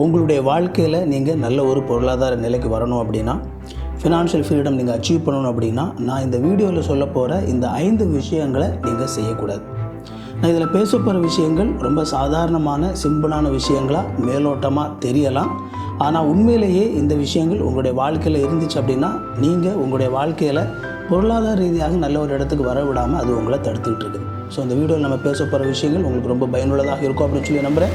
உங்களுடைய வாழ்க்கையில் நீங்கள் நல்ல ஒரு பொருளாதார நிலைக்கு வரணும் அப்படின்னா, ஃபினான்ஷியல் ஃப்ரீடம் நீங்கள் அச்சீவ் பண்ணணும் அப்படின்னா, நான் இந்த வீடியோவில் சொல்ல போகிற இந்த 5 விஷயங்களை நீங்கள் செய்யக்கூடாது. நான் இதில் பேச போகிற விஷயங்கள் ரொம்ப சாதாரணமான சிம்பிளான விஷயங்களாக மேலோட்டமாக தெரியலாம். ஆனால் உண்மையிலேயே இந்த விஷயங்கள் உங்களுடைய வாழ்க்கையில் இருந்துச்சு அப்படின்னா, நீங்கள் உங்களுடைய வாழ்க்கையில் பொருளாதார ரீதியாக நல்ல ஒரு இடத்துக்கு வர விடாமல் அது உங்களை தடுத்துக்கிட்டு இருக்குது. ஸோ இந்த வீடியோவில் நம்ம பேச போகிற விஷயங்கள் உங்களுக்கு ரொம்ப பயனுள்ளதாக இருக்கும் அப்படின்னு சொல்லி நம்புகிறேன்.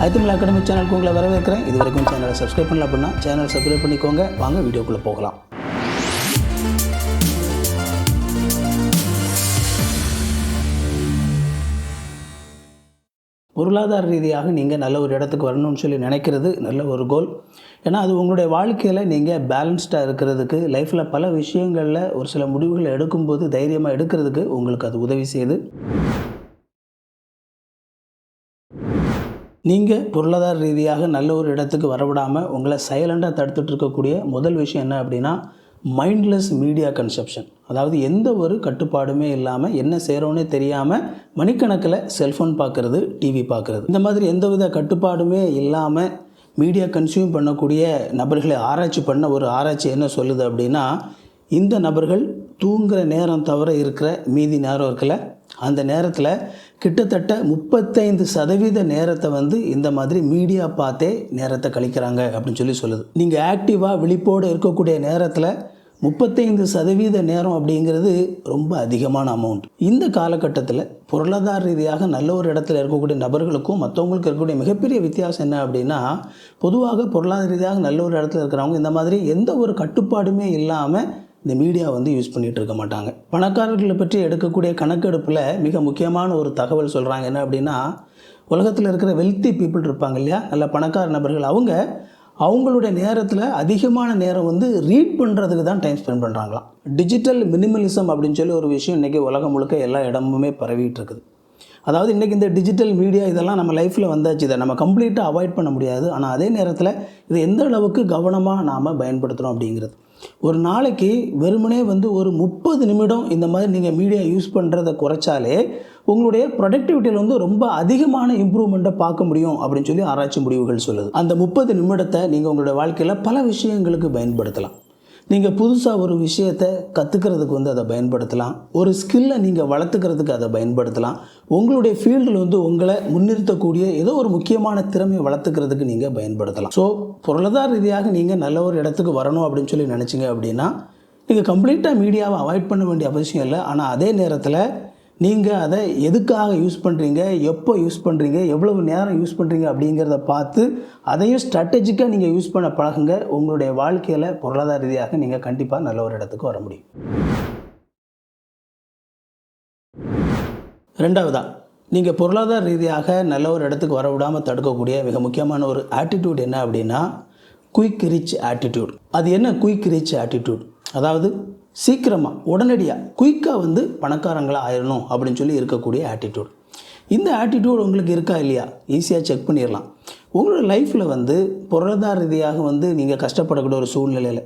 ஐத்தமிழ் அகாடமி சேனலுக்கு உங்களை வரவேற்கிறேன். இது வரைக்கும் சேனலை சப்ஸ்கிரைப் பண்ணல அப்படின்னா சேனல் சப்ஸ்கிரைப் பண்ணிக்கோங்க. வாங்க வீடியோக்குள்ளே போகலாம். பொருளாதார ரீதியாக நீங்கள் நல்ல ஒரு இடத்துக்கு வரணும்னு சொல்லி நினைக்கிறது நல்ல ஒரு கோல். ஏன்னா அது உங்களுடைய வாழ்க்கையில் நீங்கள் பேலன்ஸ்டாக இருக்கிறதுக்கு, லைஃப்பில் பல விஷயங்களில் ஒரு சில முடிவுகளை எடுக்கும்போது தைரியமாக எடுக்கிறதுக்கு உங்களுக்கு அது உதவி செய்யுது. நீங்கள் பொருளாதார ரீதியாக நல்ல ஒரு இடத்துக்கு வரவிடாமல் உங்களை சைலண்டாக தடுத்துட்டு இருக்கக்கூடிய முதல் விஷயம் என்ன அப்படின்னா, மைண்ட்லெஸ் மீடியா கன்சப்ஷன். அதாவது எந்த ஒரு கட்டுப்பாடுமே இல்லாமல் என்ன செய்கிறோன்னே தெரியாமல் மணிக்கணக்கில் செல்ஃபோன் பார்க்குறது, டிவி பார்க்குறது, இந்த மாதிரி எந்தவித கட்டுப்பாடுமே இல்லாமல் மீடியா கன்சியூம் பண்ணக்கூடிய நபர்களை ஆராய்ச்சி பண்ண ஒரு ஆராய்ச்சி என்ன சொல்லுது அப்படின்னா, இந்த நபர்கள் தூங்குகிற நேரம் தவிர இருக்கிற மீதி நேரம் இருக்குல்ல, அந்த நேரத்தில் கிட்டத்தட்ட 35% நேரத்தை இந்த மாதிரி மீடியா பார்த்தே நேரத்தை கழிக்கிறாங்க அப்படின்னு சொல்லுது. நீங்கள் ஆக்டிவாக விழிப்போடு இருக்கக்கூடிய நேரத்தில் 35% நேரம் அப்படிங்கிறது ரொம்ப அதிகமான அமௌண்ட். இந்த காலகட்டத்தில் பொருளாதார ரீதியாக நல்ல ஒரு இடத்துல இருக்கக்கூடிய நபர்களுக்கும் மற்றவங்களுக்கு இருக்கக்கூடிய மிகப்பெரிய வித்தியாசம் என்ன அப்படின்னா, பொதுவாக பொருளாதார ரீதியாக நல்ல ஒரு இடத்துல இருக்கிறவங்க இந்த மாதிரி எந்த ஒரு கட்டுப்பாடுமே இல்லாமல் இந்த மீடியா யூஸ் பண்ணிகிட்டு இருக்க மாட்டாங்க. பணக்காரர்களை பற்றி எடுக்கக்கூடிய கணக்கெடுப்பில் மிக முக்கியமான ஒரு தகவல் சொல்கிறாங்க. என்ன அப்படின்னா, உலகத்தில் இருக்கிற வெல்த்தி பீப்புள் இருப்பாங்க இல்லையா, நல்ல பணக்கார நபர்கள், அவங்களுடைய நேரத்தில் அதிகமான நேரம் ரீட் பண்ணுறதுக்கு தான் டைம் ஸ்பெண்ட் பண்ணுறாங்களாம். டிஜிட்டல் மினிமலிசம் அப்படின்னு சொல்லி ஒரு விஷயம் இன்றைக்கி உலகம் முழுக்க எல்லா இடமுமே பரவிட்டு இருக்குது. அதாவது இன்றைக்கி இந்த டிஜிட்டல் மீடியா இதெல்லாம் நம்ம லைஃப்பில் வந்தாச்சு, இதை நம்ம கம்ப்ளீட்டாக அவாய்ட் பண்ண முடியாது. ஆனால் அதே நேரத்தில் இதை எந்த அளவுக்கு கவனமாக நாம் பயன்படுத்துகிறோம் அப்படிங்கிறது. ஒரு நாளைக்கு வெறுமனே ஒரு 30 நிமிடம் இந்த மாதிரி நீங்கள் மீடியா யூஸ் பண்ணுறதை குறைச்சாலே உங்களுடைய ப்ரொடக்டிவிட்டியில் ரொம்ப அதிகமான இம்ப்ரூவ்மெண்ட்டை பார்க்க முடியும் அப்படின்னு சொல்லி ஆராய்ச்சி முடிவுகள் சொல்லுது. அந்த 30 நிமிடத்தை நீங்கள் உங்களுடைய வாழ்க்கையில் பல விஷயங்களுக்கு பயன்படுத்தலாம். நீங்கள் புதுசாக ஒரு விஷயத்தை கற்றுக்கிறதுக்கு அதை பயன்படுத்தலாம். ஒரு ஸ்கில்லை நீங்கள் வளர்த்துக்கிறதுக்கு அதை பயன்படுத்தலாம். உங்களுடைய ஃபீல்டில் உங்களை முன்னிறுத்தக்கூடிய ஏதோ ஒரு முக்கியமான திறமையை வளர்த்துக்கிறதுக்கு நீங்கள் பயன்படுத்தலாம். ஸோ பொருளாதார ரீதியாக நீங்கள் நல்ல ஒரு இடத்துக்கு வரணும் அப்படின்னு சொல்லி நினச்சிங்க அப்படின்னா, நீங்கள் கம்ப்ளீட்டாக மீடியாவை அவாய்ட் பண்ண வேண்டிய அவசியம் இல்லை. ஆனால் அதே நேரத்தில் நீங்கள் அதை எதுக்காக யூஸ் பண்ணுறீங்க, எப்போ யூஸ் பண்ணுறீங்க, எவ்வளவு நேரம் யூஸ் பண்ணுறீங்க அப்படிங்கிறத பார்த்து அதையும் ஸ்ட்ராட்டஜிக்காக நீங்கள் யூஸ் பண்ண பழகுங்க. உங்களுடைய வாழ்க்கையில் பொருளாதார ரீதியாக நீங்கள் கண்டிப்பாக நல்ல ஒரு இடத்துக்கு வர முடியும். ரெண்டாவதா, நீங்கள் பொருளாதார ரீதியாக நல்ல ஒரு இடத்துக்கு வர விடாமல் தடுக்கக்கூடிய மிக முக்கியமான ஒரு ஆட்டிடியூட் என்ன அப்படின்னா, குயிக் ரிச் ஆட்டிடியூட். அது என்ன குயிக் ரிச் ஆட்டிடியூட்? அதாவது சீக்கிரமாக உடனடியாக குயிக்காக பணக்காரங்களாக ஆயிடணும் அப்படின்னு சொல்லி இருக்கக்கூடிய ஆட்டிடியூட். இந்த ஆட்டிடியூட் உங்களுக்கு இருக்கா இல்லையா ஈஸியாக செக் பண்ணிடலாம். உங்களோட லைஃப்பில் பொருளாதார ரீதியாக நீங்கள் கஷ்டப்படக்கூடிய ஒரு சூழ்நிலையில்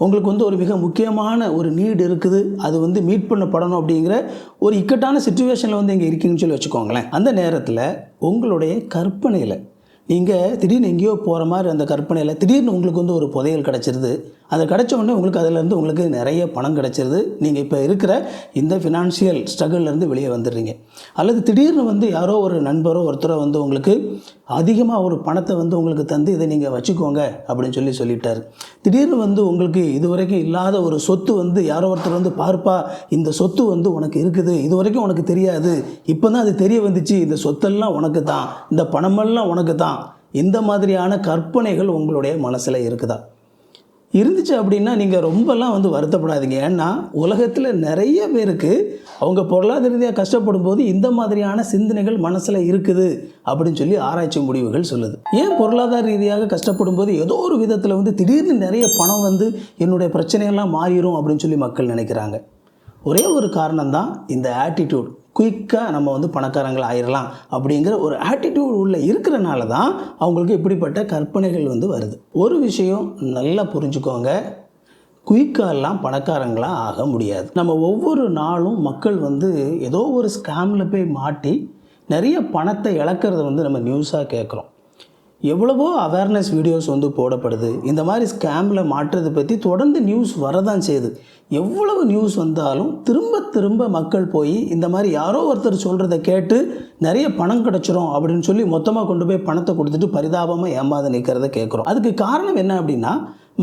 உங்களுக்கு ஒரு மிக முக்கியமான ஒரு நீடு இருக்குது, அது மீட் பண்ணப்படணும் அப்படிங்கிற ஒரு இக்கட்டான சிச்சுவேஷனில் இங்கே இருக்கீங்கன்னு சொல்லி வச்சுக்கோங்களேன். அந்த நேரத்தில் உங்களுடைய கற்பனையில் நீங்கள் திடீர்னு எங்கேயோ போகிற மாதிரி அந்த கற்பனையில் திடீர்னு உங்களுக்கு ஒரு புதையல் கிடச்சிருது. அது கிடச்ச உடனே உங்களுக்கு அதிலேருந்து உங்களுக்கு நிறைய பணம் கிடச்சிருது. நீங்கள் இப்போ இருக்கிற இந்த ஃபினான்ஷியல் ஸ்ட்ரகிள்லேருந்து வெளியே வந்துடுறீங்க. அல்லது திடீர்னு யாரோ ஒரு நண்பரோ ஒருத்தரோ உங்களுக்கு அதிகமாக ஒரு பணத்தை உங்களுக்கு தந்து இதை நீங்கள் வச்சுக்கோங்க அப்படின்னு சொல்லிட்டார். திடீர்னு உங்களுக்கு இதுவரைக்கும் இல்லாத ஒரு சொத்து யாரோ ஒருத்தர் பார்ப்பா, இந்த சொத்து உனக்கு இருக்குது, இதுவரைக்கும் உனக்கு தெரியாது, இப்போ தான் அது தெரிய வந்துச்சு, இந்த சொத்தெல்லாம் உனக்கு தான், இந்த பணமெல்லாம் உனக்கு தான். இந்த மாதிரியான கற்பனைகள் உங்களுடைய மனசில் இருக்குதா? இருந்துச்சு அப்படின்னா நீங்கள் ரொம்பலாம் வருத்தப்படாதீங்க. ஏன்னா உலகத்தில் நிறைய பேருக்கு அவங்க பொருளாதார ரீதியாக கஷ்டப்படும் போது இந்த மாதிரியான சிந்தனைகள் மனசில் இருக்குது அப்படின்னு சொல்லி ஆராய்ச்சி முடிவுகள் சொல்லுது. ஏன் பொருளாதார ரீதியாக கஷ்டப்படும் போது ஏதோ ஒரு விதத்தில் திடீர்னு நிறைய பணம் என்னுடைய பிரச்சனையெல்லாம் மாறிடும் அப்படின்னு சொல்லி மக்கள் நினைக்கிறாங்க? ஒரே ஒரு காரணம் தான் இந்த ஆட்டிடியூட். குயிக்காக நம்ம பணக்காரங்கள் ஆயிடலாம் அப்படிங்கிற ஒரு ஆட்டிடியூட் உள்ள இருக்கிறனால தான் அவங்களுக்கு இப்படிப்பட்ட கற்பனைகள் வருது. ஒரு விஷயம் நல்லா புரிஞ்சுக்கோங்க, குயிக்காலாம் பணக்காரங்களாக ஆக முடியாது. நம்ம ஒவ்வொரு நாளும் மக்கள் ஏதோ ஒரு ஸ்கேமில் போய் மாட்டி நிறைய பணத்தை இழக்கிறத நம்ம நியூஸாக கேட்குறோம். எவ்வளவோ அவேர்னஸ் வீடியோஸ் வந்து போடப்படுது. இந்த மாதிரி ஸ்கேமில் மாட்டுறதை பற்றி தொடர்ந்து நியூஸ் வரதான் செய்யுது. எவ்வளவு நியூஸ் வந்தாலும் திரும்ப திரும்ப மக்கள் போய் இந்த மாதிரி யாரோ ஒருத்தர் சொல்கிறத கேட்டு நிறைய பணம் கிடச்சிரும் அப்படின்னு சொல்லி மொத்தமாக கொண்டு போய் பணத்தை கொடுத்துட்டு பரிதாபமாக ஏமாந்து நிற்கிறத கேட்குறோம். அதுக்கு காரணம் என்ன அப்படின்னா,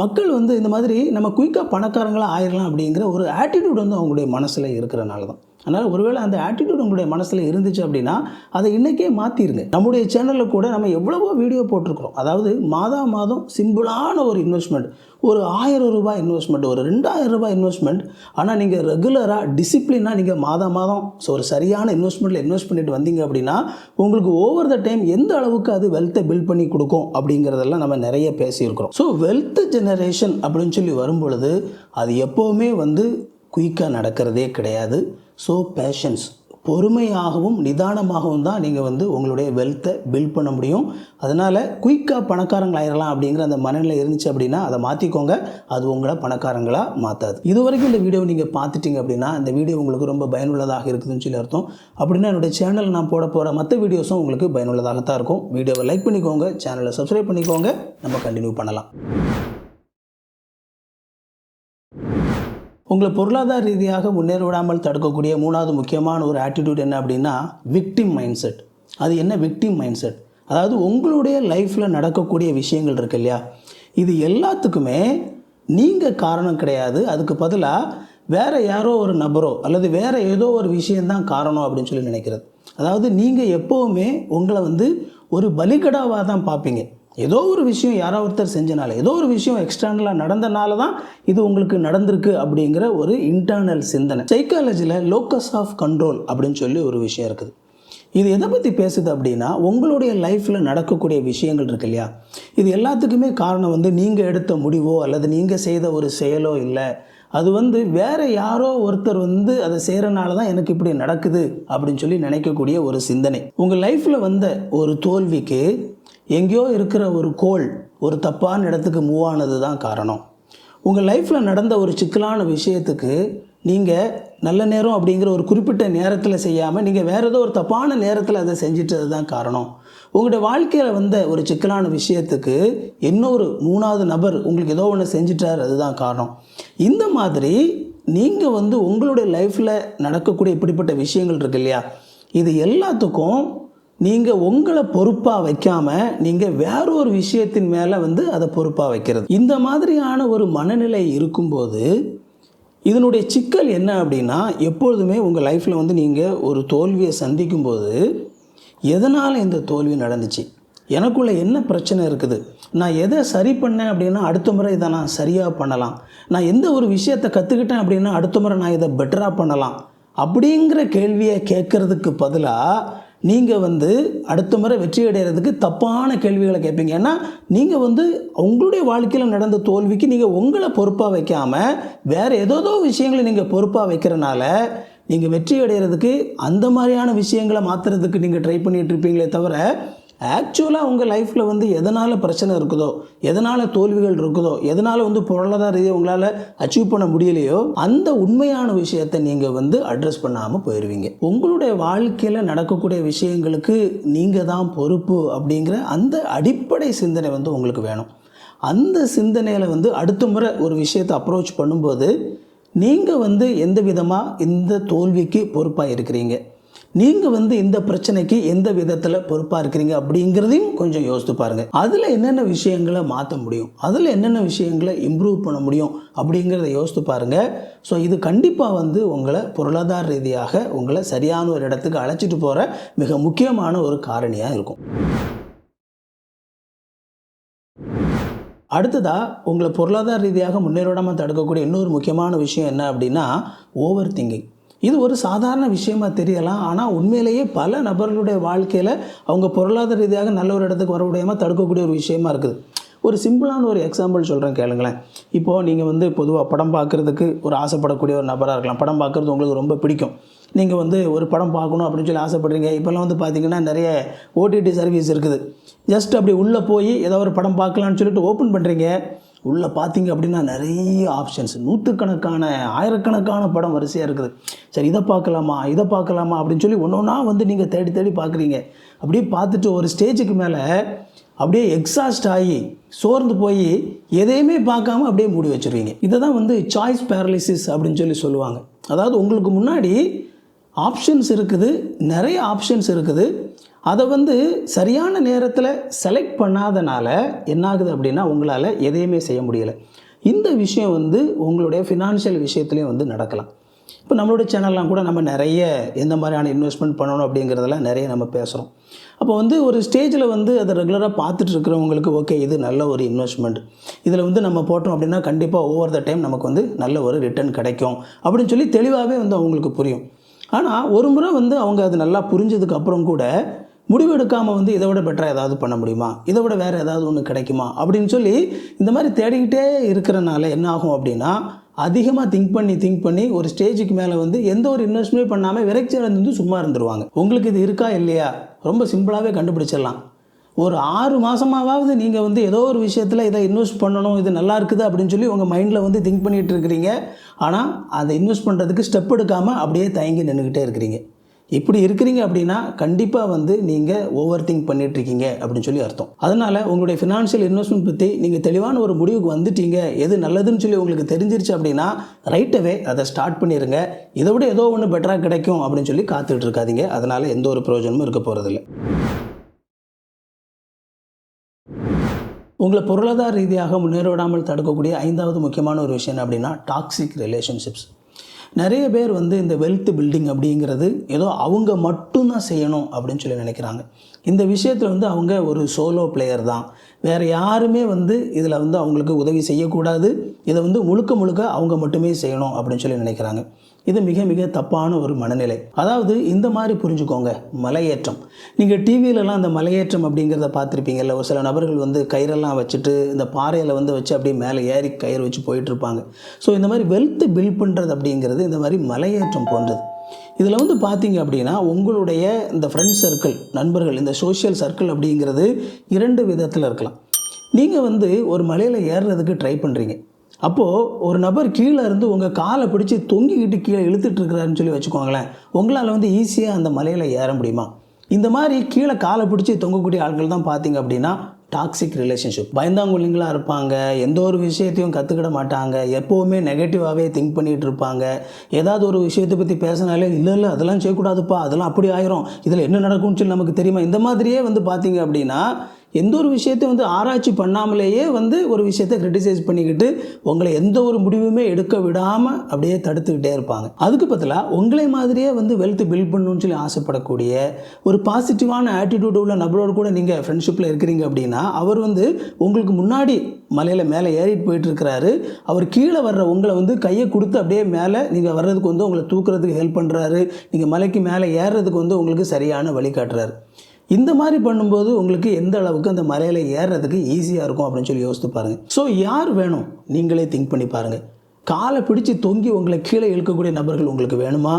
மக்கள் வந்து இந்த மாதிரி நம்ம குயிக்காக பணக்காரங்களாக ஆயிடலாம் அப்படிங்கிற ஒரு ஆட்டிடியூட் வந்து அவங்களுடைய மனசில் இருக்கிறனால தான். அதனால் ஒருவேளை அந்த ஆட்டிடியூட் உங்களுடைய மனசில் இருந்துச்சு அப்படின்னா அதை இன்றைக்கே மாற்றிருங்க. நம்முடைய சேனலில் கூட நம்ம எவ்வளவோ வீடியோ போட்டிருக்கிறோம். அதாவது மாதம் சிம்பிளான ஒரு இன்வெஸ்ட்மெண்ட், ஒரு 1000 ரூபாய் இன்வெஸ்ட்மெண்ட், ஒரு 2000 ரூபாய் இன்வெஸ்ட்மெண்ட். ஆனால் நீங்கள் ரெகுலராக டிசிப்ளினாக நீங்கள் மாதம் ஒரு சரியான இன்வெஸ்ட்மெண்ட்டில் இன்வெஸ்ட் பண்ணிட்டு வந்தீங்க அப்படின்னா உங்களுக்கு ஓவர் த டைம் எந்த அளவுக்கு அது வெல்த்தை பில்ட் பண்ணி கொடுக்கும் அப்படிங்கிறதெல்லாம் நம்ம நிறைய பேசியிருக்கிறோம். ஸோ வெல்த் ஜெனரேஷன் அப்படின்னு சொல்லி வரும்பொழுது அது எப்போவுமே வந்து குயிக்காக நடக்கிறதே கிடையாது. ஸோ பேஷன்ஸ், பொறுமையாகவும் நிதானமாகவும் தான் நீங்கள் வந்து உங்களுடைய வெல்த்தை பில்ட் பண்ண முடியும். அதனால் குயிக்காக பணக்காரங்களாயிடலாம் அப்படிங்கிற அந்த மனநிலை இருந்துச்சு அப்படின்னா அதை மாற்றிக்கோங்க. அது உங்களை பணக்காரங்களாக மாற்றாது. இது வரைக்கும் இந்த வீடியோ நீங்கள் பார்த்துட்டிங்க அப்படின்னா இந்த வீடியோ உங்களுக்கு ரொம்ப பயனுள்ளதாக இருக்குதுன்னு சொல்லி அர்த்தம். அப்படின்னா என்னுடைய சேனல் நான் போட போகிற மற்ற வீடியோஸும் உங்களுக்கு பயனுள்ளதாக தான் இருக்கும். வீடியோவை லைக் பண்ணிக்கோங்க, சேனலை சப்ஸ்கிரைப் பண்ணிக்கோங்க. நம்ம கண்டினியூ பண்ணலாம். உங்களை பொருளாதார ரீதியாக முன்னேற விடாமல் தடுக்கக்கூடிய 3வது முக்கியமான ஒரு ஆட்டிடியூட் என்ன அப்படின்னா விக்டிம் மைண்ட் செட். அது என்ன விக்டிம் மைண்ட் செட்? அதாவது உங்களுடைய லைஃப்பில் நடக்கக்கூடிய விஷயங்கள் இருக்கு இல்லையா, இது எல்லாத்துக்குமே நீங்கள் காரணம் கிடையாது. அதுக்கு பதிலாக வேறு யாரோ ஒரு நபரோ அல்லது வேறு ஏதோ ஒரு விஷயந்தான் காரணம் அப்படின்னு சொல்லி நினைக்கிறது. அதாவது நீங்கள் எப்போவுமே உங்களை வந்து ஒரு பலிகடாவாக தான் பார்ப்பீங்க. ஏதோ ஒரு விஷயம் யாரோ ஒருத்தர் செஞ்சனால, ஏதோ ஒரு விஷயம் எக்ஸ்டர்னலாக நடந்தனால தான் இது உங்களுக்கு நடந்திருக்கு அப்படிங்கிற ஒரு இன்டர்னல் சிந்தனை. சைக்காலஜியில் லோக்கஸ் ஆஃப் கண்ட்ரோல் அப்படின்னு சொல்லி ஒரு விஷயம் இருக்குது. இது எதை பற்றி பேசுது அப்படின்னா, உங்களுடைய லைஃப்பில் நடக்கக்கூடிய விஷயங்கள் இருக்கு இல்லையா, இது எல்லாத்துக்குமே காரணம் வந்து நீங்கள் எடுத்த முடிவோ அல்லது நீங்கள் செய்த ஒரு செயலோ இல்லை. அது வந்து வேறு யாரோ ஒருத்தர் வந்து அதை செய்கிறனால தான் எனக்கு இப்படி நடக்குது அப்படின்னு சொல்லி நினைக்கக்கூடிய ஒரு சிந்தனை. உங்கள் லைஃப்பில் வந்த ஒரு தோல்விக்கு எங்கேயோ இருக்கிற ஒரு கோல் ஒரு தப்பான இடத்துக்கு மூவ் ஆனது தான் காரணம். உங்கள் லைஃப்பில் நடந்த ஒரு சிக்கலான விஷயத்துக்கு நீங்கள் நல்ல நேரம் அப்படிங்கிற ஒரு குறிப்பிட்ட நேரத்தில் செய்யாமல் நீங்கள் வேறு ஏதோ ஒரு தப்பான நேரத்தில் அதை செஞ்சிட்டது தான் காரணம். உங்களுடைய வாழ்க்கையில் வந்த ஒரு சிக்கலான விஷயத்துக்கு இன்னொரு 3வது நபர் உங்களுக்கு ஏதோ ஒன்று செஞ்சிட்டார், அதுதான் காரணம். இந்த மாதிரி நீங்கள் வந்து உங்களுடைய லைஃப்பில் நடக்கக்கூடிய இப்படிப்பட்ட விஷயங்கள் இருக்கு இல்லையா, இது எல்லாத்துக்கும் நீங்கள் உங்களை பொறுப்பாக வைக்காமல் நீங்கள் வேற ஒரு விஷயத்தின் மேலே வந்து அதை பொறுப்பாக வைக்கிறது. இந்த மாதிரியான ஒரு மனநிலை இருக்கும்போது இதனுடைய சிக்கல் என்ன அப்படின்னா, எப்பொழுதுமே உங்கள் லைஃப்பில் வந்து நீங்கள் ஒரு தோல்வியை சந்திக்கும்போது எதனால் இந்த தோல்வி நடந்துச்சு, எனக்குள்ளே என்ன பிரச்சனை இருக்குது, நான் எதை சரி பண்ணேன் அப்படின்னா அடுத்த முறை இதை நான் சரியாக பண்ணலாம், நான் எந்த ஒரு விஷயத்தை கற்றுக்கிட்டேன் அப்படின்னா அடுத்த முறை நான் இதை பெட்டராக பண்ணலாம் அப்படிங்கிற கேள்வியை கேட்குறதுக்கு பதிலாக நீங்கள் வந்து அடுத்த முறை வெற்றி அடைகிறதுக்கு தப்பான கேள்விகளை கேட்பீங்க. ஏன்னா நீங்கள் வந்து உங்களுடைய வாழ்க்கையில் நடந்த தோல்விக்கு நீங்கள் உங்களை பொறுப்பாக வைக்காமல் வேறு ஏதோ விஷயங்களை நீங்கள் பொறுப்பாக வைக்கிறனால நீங்கள் வெற்றி அடைகிறதுக்கு அந்த மாதிரியான விஷயங்களை மாற்றுறதுக்கு நீங்கள் ட்ரை பண்ணிகிட்டு இருப்பீங்களே தவிர, ஆக்சுவலாக உங்கள் லைஃப்பில் வந்து எதனால் பிரச்சனை இருக்குதோ, எதனால் தோல்விகள் இருக்குதோ, எதனால் வந்து பொருளாதார ரீதியாக உங்களால் அச்சீவ் பண்ண முடியலையோ அந்த உண்மையான விஷயத்தை நீங்கள் வந்து அட்ரஸ் பண்ணாமல் போயிடுவீங்க. உங்களுடைய வாழ்க்கையில் நடக்கக்கூடிய விஷயங்களுக்கு நீங்கள் தான் பொறுப்பு அப்படிங்கிற அந்த அடிப்படை சிந்தனை வந்து உங்களுக்கு வேணும். அந்த சிந்தனையில் வந்து அடுத்த முறை ஒரு விஷயத்தை அப்ரோச் பண்ணும்போது நீங்கள் வந்து எந்த விதமாக இந்த தோல்விக்கு பொறுப்பாக இருக்கிறீங்க, நீங்கள் வந்து இந்த பிரச்சனைக்கு எந்த விதத்தில் பொறுப்பாக இருக்கிறீங்க அப்படிங்கிறதையும் கொஞ்சம் யோசித்து பாருங்கள். அதில் என்னென்ன விஷயங்களை மாற்ற முடியும், அதில் என்னென்ன விஷயங்களை இம்ப்ரூவ் பண்ண முடியும் அப்படிங்கிறத யோசித்து பாருங்கள். ஸோ இது கண்டிப்பாக வந்து உங்களை பொருளாதார ரீதியாக உங்களை சரியான ஒரு இடத்துக்கு அழைச்சிட்டு போகிற மிக முக்கியமான ஒரு காரணியாக இருக்கும். அடுத்ததாக உங்களை பொருளாதார ரீதியாக முன்னேறாமல் தடுக்கக்கூடிய இன்னொரு முக்கியமான விஷயம் என்ன அப்படின்னா ஓவர் திங்கிங். இது ஒரு சாதாரண விஷயமாக தெரியலாம், ஆனால் உண்மையிலேயே பல நபர்களுடைய வாழ்க்கையில் அவங்க பொருளாதார ரீதியாக நல்ல ஒரு இடத்துக்கு வர முடியாமல் தடுக்கக்கூடிய ஒரு விஷயமா இருக்குது. ஒரு சிம்பிளான ஒரு எக்ஸாம்பிள் சொல்கிறேன் கேளுங்களேன். இப்போது நீங்கள் வந்து பொதுவாக படம் பார்க்குறதுக்கு ஒரு ஆசைப்படக்கூடிய ஒரு நபராக இருக்கலாம். படம் பார்க்குறது உங்களுக்கு ரொம்ப பிடிக்கும். நீங்கள் வந்து ஒரு படம் பார்க்கணும் அப்படின்னு சொல்லி ஆசைப்படுறீங்க. இப்போல்லாம் வந்து பார்த்திங்கன்னா நிறைய ஓடிடி சர்வீஸ் இருக்குது. ஜஸ்ட் அப்படி உள்ளே போய் ஏதோ ஒரு படம் பார்க்கலான்னு சொல்லிட்டு ஓப்பன் பண்ணுறீங்க. உள்ளே பார்த்தீங்க அப்படின்னா நிறைய ஆப்ஷன்ஸ், நூற்றுக்கணக்கான ஆயிரக்கணக்கான படம் வரிசையாக இருக்குது. சரி இதை பார்க்கலாமா அப்படின்னு சொல்லி ஒன்று ஒன்றா வந்து நீங்கள் தேடி தேடி பார்க்குறீங்க. அப்படியே பார்த்துட்டு ஒரு ஸ்டேஜுக்கு மேலே அப்படியே எக்ஸாஸ்ட் ஆகி சோர்ந்து போய் எதையுமே பார்க்காம அப்படியே மூடி வச்சுருவீங்க. இதை தான் வந்து சாய்ஸ் பேரலிசிஸ் அப்படின்னு சொல்லி சொல்லுவாங்க. அதாவது உங்களுக்கு முன்னாடி ஆப்ஷன்ஸ் இருக்குது, நிறைய ஆப்ஷன்ஸ் இருக்குது. அதை வந்து சரியான நேரத்தில் செலக்ட் பண்ணாதனால என்ன ஆகுது அப்படின்னா உங்களால் எதையுமே செய்ய முடியலை. இந்த விஷயம் வந்து உங்களுடைய ஃபினான்ஷியல் விஷயத்துலேயும் வந்து நடக்கலாம். இப்போ நம்மளுடைய சேனல்லாம் கூட நம்ம நிறைய எந்த மாதிரியான இன்வெஸ்ட்மெண்ட் பண்ணணும் அப்படிங்கிறதெல்லாம் நிறைய நம்ம பேசுகிறோம். அப்போ வந்து ஒரு ஸ்டேஜில் வந்து அதை ரெகுலராக பார்த்துட்டு இருக்கிறவங்களுக்கு ஓகே இது நல்ல ஒரு இன்வெஸ்ட்மெண்ட், இதில் வந்து நம்ம போட்டோம் அப்படின்னா கண்டிப்பாக ஓவர் த டைம் நமக்கு வந்து நல்ல ஒரு ரிட்டர்ன் கிடைக்கும் அப்படின்னு சொல்லி தெளிவாகவே வந்து அவங்களுக்கு புரியும். ஆனால் ஒரு முறை வந்து அவங்க அது நல்லா புரிஞ்சதுக்கு அப்புறம் கூட முடிவு எடுக்காமல் வந்து இதை விட பெட்டராக ஏதாவது பண்ண முடியுமா, இதை விட வேறு ஏதாவது ஒன்று கிடைக்குமா அப்படின்னு சொல்லி இந்த மாதிரி தேடிக்கிட்டே இருக்கிறனால என்ன ஆகும் அப்படின்னா அதிகமாக திங்க் பண்ணி ஒரு ஸ்டேஜுக்கு மேலே வந்து எந்த ஒரு இன்வெஸ்ட்மெண்ட் பண்ணாமல் விரைச்சி வந்து சும்மா இருந்துருவாங்க. உங்களுக்கு இது இருக்கா இல்லையா ரொம்ப சிம்பிளாகவே கண்டுபிடிச்சிடலாம். ஒரு 6 மாதமாவது நீங்கள் வந்து ஏதோ ஒரு விஷயத்தில் இதை இன்வெஸ்ட் பண்ணணும், இது நல்லா இருக்குது அப்படின்னு சொல்லி உங்கள் மைண்டில் வந்து திங்க் பண்ணிகிட்டு இருக்கிறீங்க. ஆனால் அதை இன்வெஸ்ட் பண்ணுறதுக்கு ஸ்டெப் எடுக்காமல் அப்படியே தயங்கி நின்றுக்கிட்டே இருக்கிறீங்க. இப்படி இருக்கிறீங்க அப்படின்னா கண்டிப்பாக வந்து நீங்கள் ஓவர் திங்க் பண்ணிகிட்ருக்கீங்க அப்படின்னு சொல்லி அர்த்தம். அதனால் உங்களுடைய ஃபினான்ஷியல் இன்வெஸ்ட்மெண்ட் பற்றி நீங்கள் தெளிவான ஒரு முடிவுக்கு வந்துட்டீங்க, எது நல்லதுன்னு சொல்லி உங்களுக்கு தெரிஞ்சிருச்சு அப்படின்னா ரைட்டவே அதை ஸ்டார்ட் பண்ணிடுங்க. இதை விட ஏதோ ஒன்று பெட்டராக கிடைக்கும் அப்படின்னு சொல்லி காத்துட்டு இருக்காதீங்க. அதனால் எந்த ஒரு பிரயோஜனமும் இருக்க போகிறதில்ல. உங்களை பொருளாதார ரீதியாக முன்னேற விடாமல் தடுக்கக்கூடிய 5வது முக்கியமான ஒரு விஷயம் அப்படின்னா டாக்ஸிக் ரிலேஷன்ஷிப்ஸ். நிறைய பேர் வந்து இந்த வெல்த் பில்டிங் அப்படிங்கிறது ஏதோ அவங்க மட்டும்தான் செய்யணும் அப்படின்னு சொல்லி நினைக்கிறாங்க. இந்த விஷயத்தில் வந்து அவங்க ஒரு சோலோ பிளேயர் தான், வேறு யாருமே வந்து இதில் வந்து அவங்களுக்கு உதவி செய்யக்கூடாது, இதை வந்து முழுக்க அவங்க மட்டுமே செய்யணும் அப்படின்னு சொல்லி நினைக்கிறாங்க. இது மிக மிக தப்பான ஒரு மனநிலை. அதாவது இந்த மாதிரி புரிஞ்சுக்கோங்க, மலையேற்றம். நீங்கள் டிவியிலலாம் அந்த மலையேற்றம் அப்படிங்கிறத பார்த்துருப்பீங்கல்ல. ஒரு சில நபர்கள் வந்து கயிறெல்லாம் வச்சுட்டு இந்த பாறையில் வந்து வச்சு அப்படியே மேலே ஏறி கயிறு வச்சு போயிட்டுருப்பாங்க. ஸோ இந்த மாதிரி வெல்த் பில்ட் பண்ணுறது அப்படிங்கிறது இந்த மாதிரி மலையேற்றம் போன்றது. இதில் வந்து பார்த்தீங்க அப்படின்னா உங்களுடைய இந்த ஃப்ரெண்ட் சர்க்கிள், நண்பர்கள், இந்த சோஷியல் சர்க்கிள் அப்படிங்கிறது 2 விதத்தில் இருக்கலாம். நீங்கள் வந்து ஒரு மலையில் ஏறுறதுக்கு ட்ரை பண்ணுறீங்க. அப்போது ஒரு நபர் கீழே இருந்து உங்கள் காலை பிடிச்சி தொங்கிக்கிட்டு கீழே இழுத்துட்டு இருக்கிறாருன்னு சொல்லி வச்சுக்கோங்களேன். உங்களால் வந்து ஈஸியாக அந்த மலையில் ஏற முடியுமா? இந்த மாதிரி கீழே காலை பிடிச்சி தொங்கக்கூடிய ஆட்கள் தான் பார்த்தீங்க அப்படின்னா டாக்ஸிக் ரிலேஷன்ஷிப். பயந்தாங்குள்ளிங்களாக இருப்பாங்க, எந்த ஒரு விஷயத்தையும் கற்றுக்கிட மாட்டாங்க, எப்போவுமே நெகட்டிவாகவே திங்க் பண்ணிகிட்டு இருப்பாங்க. ஏதாவது ஒரு விஷயத்தை பற்றி பேசினாலே இல்லை அதெல்லாம் செய்யக்கூடாதுப்பா, அதெல்லாம் அப்படி ஆயிரும், இதில் என்ன நடக்கும்னு சொல்லி நமக்கு தெரியுமா, இந்த மாதிரியே வந்து பார்த்தீங்க அப்படின்னா எந்த ஒரு விஷயத்தையும் வந்து ஆராய்ச்சி பண்ணாமலேயே வந்து ஒரு விஷயத்தை கிரிட்டிசைஸ் பண்ணிக்கிட்டு உங்களை எந்த ஒரு முடிவுமே எடுக்க விடாமல் அப்படியே தடுத்துக்கிட்டே இருப்பாங்க. அதுக்கு பதிலாக உங்களை மாதிரியே வந்து வெல்த் பில்ட் பண்ணணும்னு சொல்லி ஆசைப்படக்கூடிய ஒரு பாசிட்டிவான ஆட்டிடியூட் உள்ள நபரோடு கூட நீங்கள் ஃப்ரெண்ட்ஷிப்பில் இருக்கிறீங்க அப்படின்னா அவர் வந்து உங்களுக்கு முன்னாடி மலையில் மேலே ஏறிட்டு போயிட்டு இருக்கிறாரு. அவர் கீழே வர்ற உங்களை வந்து கையை கொடுத்து அப்படியே மேலே நீங்கள் வர்றதுக்கு வந்து உங்களை தூக்குறதுக்கு ஹெல்ப் பண்ணுறாரு. நீங்கள் மலைக்கு மேலே ஏறுறதுக்கு வந்து உங்களுக்கு சரியான வழி காட்டுறாரு. இந்த மாதிரி பண்ணும்போது உங்களுக்கு எந்த அளவுக்கு அந்த மலையில் ஏறுறதுக்கு ஈஸியாக இருக்கும் அப்படின்னு சொல்லி யோசித்து பாருங்கள். ஸோ யார் வேணும் நீங்களே திங்க் பண்ணி பாருங்கள். காலை பிடிச்சி தொங்கி உங்களை கீழே இழுக்கக்கூடிய நபர்கள் உங்களுக்கு வேணுமா,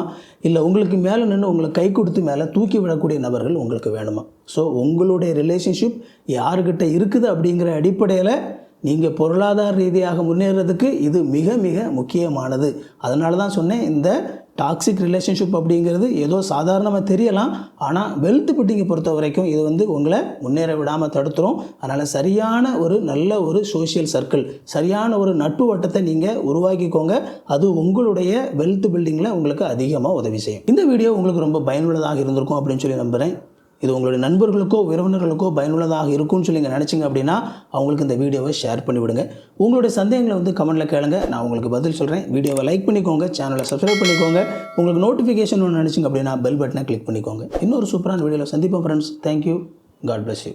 இல்லை உங்களுக்கு மேலே நின்று உங்களை கை கொடுத்து மேலே தூக்கி விடக்கூடிய நபர்கள் உங்களுக்கு வேணுமா? ஸோ உங்களுடைய ரிலேஷன்ஷிப் யாருக்கிட்ட இருக்குது அப்படிங்கிற அடிப்படையில் நீங்கள் பொருளாதார ரீதியாக முன்னேறதுக்கு இது மிக மிக முக்கியமானது. அதனால தான் சொன்னேன், இந்த டாக்ஸிக் ரிலேஷன்ஷிப் அப்படிங்கிறது ஏதோ சாதாரணமாக தெரியலாம், ஆனால் வெல்த் பில்டிங்கை பொறுத்த வரைக்கும் இது வந்து உங்களை முன்னேற விடாமல் தடுத்துரும். அதனால் சரியான ஒரு நல்ல ஒரு சோஷியல் சர்க்கிள், சரியான ஒரு நட்பு வட்டத்தை நீங்கள் உருவாக்கிக்கோங்க. அது உங்களுடைய வெல்த் பில்டிங்கில் உங்களுக்கு அதிகமாக உதவி செய்யும். இந்த வீடியோ உங்களுக்கு ரொம்ப பயனுள்ளதாக இருந்திருக்கும் அப்படின்னு சொல்லி நம்புகிறேன். இது உங்களுடைய நண்பர்களுக்கோ உறவினர்களுக்கோ பயனுள்ளதாக இருக்கும்னு சொல்லி நீங்கள் நினச்சிங்க அப்படின்னா அவங்களுக்கு இந்த வீடியோவை ஷேர் பண்ணிவிடுங்க. உங்களுடைய சந்தேகங்களை வந்து கமெண்ட்டில் கேளுங்க, நான் உங்களுக்கு பதில் சொல்கிறேன். வீடியோவை லைக் பண்ணிக்கோங்க, சேனலை சப்ஸ்கிரைப் பண்ணிக்கோங்க. உங்களுக்கு நோட்டிஃபிகேஷன் ஒன்று நினச்சிங்க அப்படின்னா பெல் பட்டனை கிளிக் பண்ணிக்கோங்க. இன்னொரு சூப்பரான வீடியோவில் சந்திப்போம் friends. Thank you. God bless you.